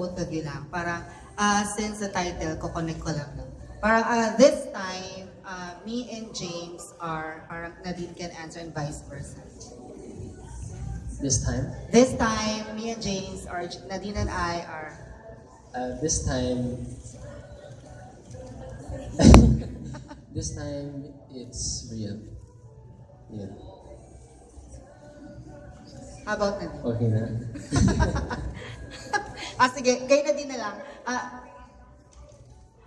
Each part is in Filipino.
both of you lang. Parang, since the title, kukonek ko lang. No? Parang, this time, me and James are, parang Nadine can answer and vice versa. This time? This time, me and James, or Nadine and I are... This time... this time, it's real. Yeah. How about Nadine? Okay na? Sige, kay Nadine na lang.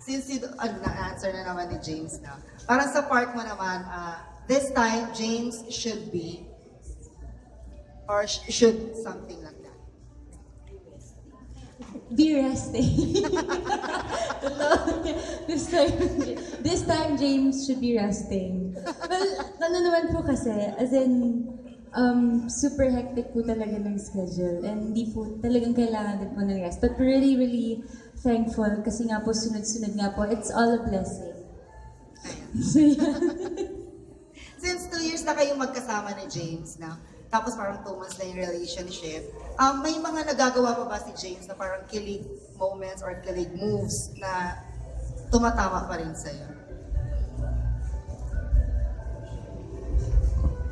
Since you, na-answer na naman ni James na. Parang sa part mo naman, this time, James should be, or should something like that. Be resting. this time James should be resting. Well, ano naman po kasi, as in, super hectic po talaga ng schedule and hindi po talagang kailangan din po ng rest. But really, really thankful kasi nga po sunod-sunod nga po. It's all a blessing. So, yeah. Since 2 years na kayong magkasama ni James na, tapos parang 2 months na yung relationship, may mga nagagawa pa ba si James na parang kilig moments or kilig moves na tumatama pa rin sa'yo?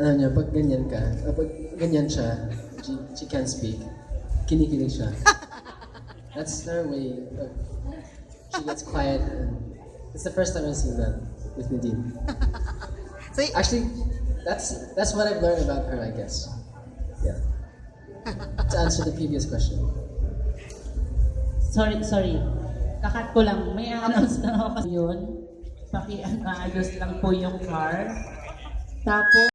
Ano niya, pag ganyan ka, pag ganyan siya, she can't speak, kinikilig siya. That's her way of, she gets quiet. And it's the first time I've seen that with Nadine. So, Actually, that's what I've learned about her, I guess. Yeah. To answer the previous question. Sorry. Kakat ko lang. May announce na ako kasi yun. Paki-ayos lang po yung car. Tapos,